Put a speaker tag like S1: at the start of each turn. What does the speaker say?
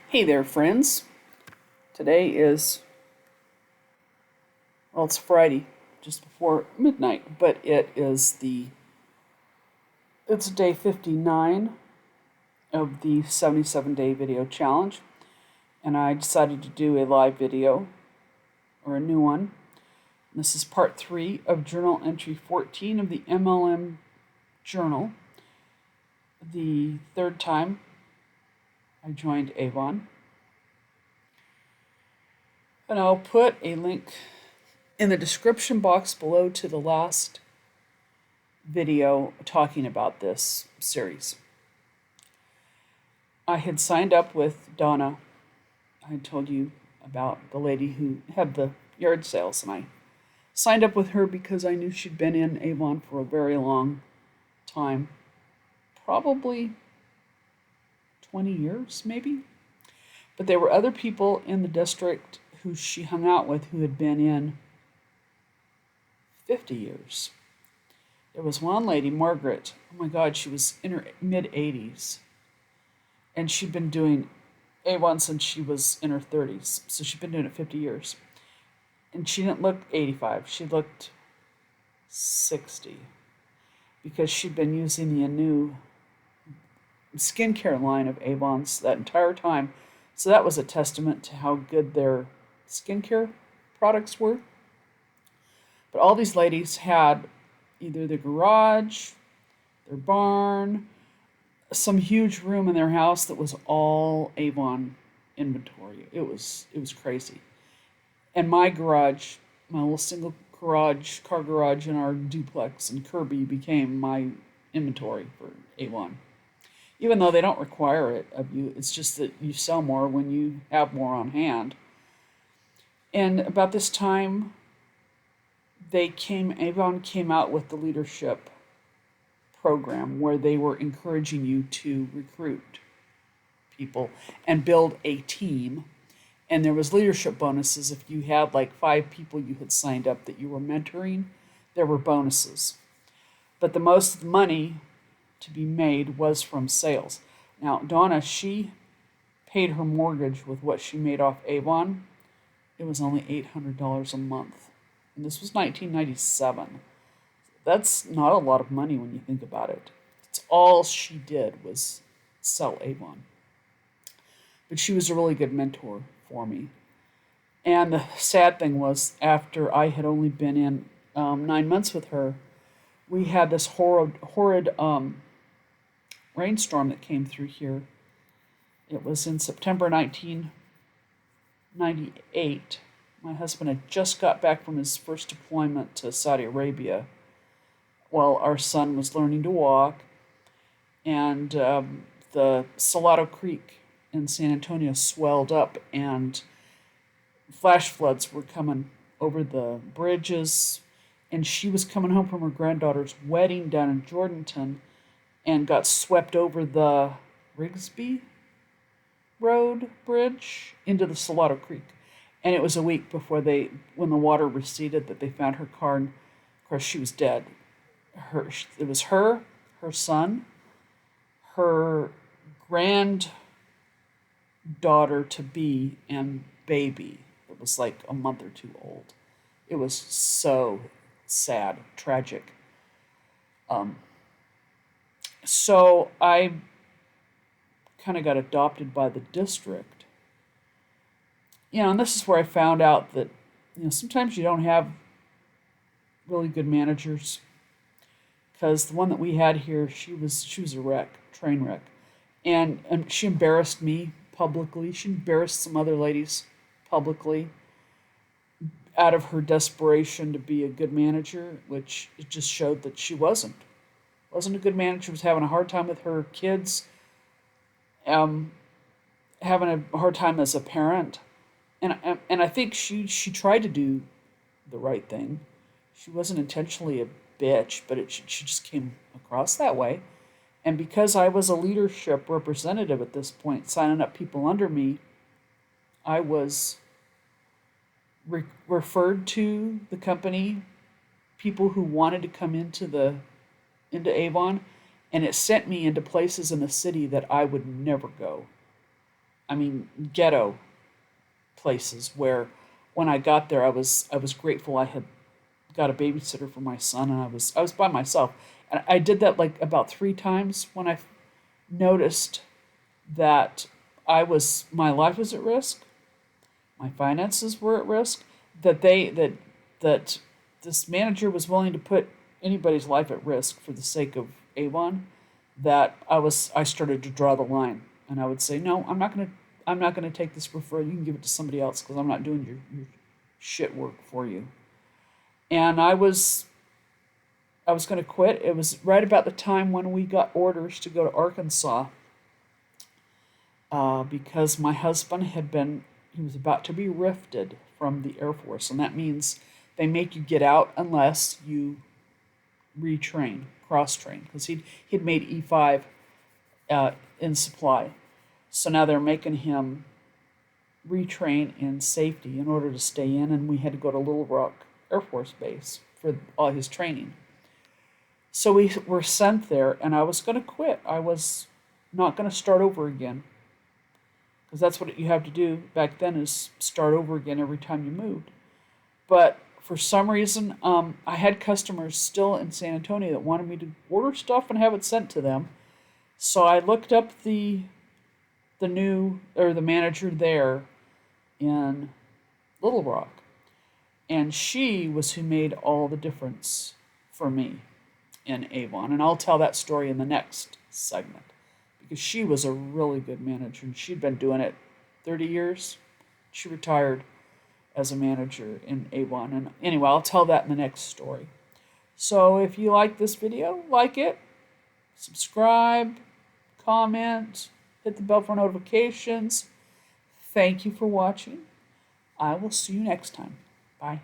S1: Hey there, friends. Today is, well, it's Friday, just before midnight, but it's day 59 of the 77-day video challenge, and I decided to do a live video, or a new one. This is part 3 of journal entry 14 of the MLM journal. The third time I joined Avon. And I'll put a link in the description box below to the last video talking about this series. I had signed up with Donna. I had told you about the lady who had the yard sales, and I signed up with her because I knew she'd been in Avon for a very long time, probably 20 years maybe. But there were other people in the district who she hung out with who had been in 50 years. There was one lady, Margaret. Oh my God, she was in her mid 80s. And she'd been doing Avon since she was in her 30s. So she'd been doing it 50 years. And she didn't look 85. She looked 60. Because she'd been using the new skincare line of Avon's that entire time. So that was a testament to how good their skincare products were. But all these ladies had either their garage, their barn, some huge room in their house that was all Avon inventory. It was crazy. And my garage, my little single garage, car garage in our duplex in Kirby became my inventory for Avon. Even though they don't require it of you, it's just that you sell more when you have more on hand. And about this time, Avon came out with the leadership program where they were encouraging you to recruit people and build a team. And there was leadership bonuses. If you had like 5 people you had signed up that you were mentoring, there were bonuses. But the most money to be made was from sales. Now, Donna, she paid her mortgage with what she made off Avon. It was only $800 a month. And this was 1997. That's not a lot of money when you think about it. It's all she did was sell Avon. But she was a really good mentor for me. And the sad thing was, after I had only been in 9 months with her, we had this horrid rainstorm that came through here. It was in September 1998. My husband had just got back from his first deployment to Saudi Arabia while our son was learning to walk. And the Salado Creek in San Antonio swelled up, and flash floods were coming over the bridges. And she was coming home from her granddaughter's wedding down in Jordanton and got swept over the Rigsby Road bridge into the Salado Creek. And it was a week before when the water receded, that they found her car, and of course she was dead. It was her son, her granddaughter-to-be, and baby that was like a month or two old. It was so sad, tragic. So I kind of got adopted by the district. And this is where I found out that, sometimes you don't have really good managers. Because the one that we had here, she was a wreck, train wreck. And she embarrassed me publicly. She embarrassed some other ladies publicly out of her desperation to be a good manager, which it just showed that she wasn't a good manager. Was having a hard time with her kids, having a hard time as a parent. And I think she tried to do the right thing. She wasn't intentionally a bitch, but she just came across that way. And because I was a leadership representative at this point, signing up people under me, I was referred to the company, people who wanted to come into Avon, and it sent me into places in the city that I would never go. I mean, ghetto places where when I got there, I was grateful I had got a babysitter for my son, and I was by myself. And I did that like about 3 times when I noticed that my life was at risk, my finances were at risk, that this manager was willing to put anybody's life at risk for the sake of Avon, that I started to draw the line, and I would say, no, I'm not gonna take this referral. You can give it to somebody else because I'm not doing your shit work for you. And I was gonna quit. It was right about the time when we got orders to go to Arkansas, because my husband he was about to be rifted from the Air Force, and that means they make you get out unless you retrain, cross train, because he'd made E5 in supply. So now they're making him retrain in safety in order to stay in, and we had to go to Little Rock Air Force Base for all his training. So we were sent there, and I was going to quit. I was not going to start over again, because that's what you have to do back then, is start over again every time you moved. But for some reason, I had customers still in San Antonio that wanted me to order stuff and have it sent to them. So I looked up the manager there in Little Rock, and she was who made all the difference for me in Avon. And I'll tell that story in the next segment, because she was a really good manager, and she'd been doing it 30 years. She retired as a manager in Avon. And anyway, I'll tell that in the next story. So if you like this video, like it, subscribe, comment, hit the bell for notifications. Thank you for watching. I will see you next time. Bye.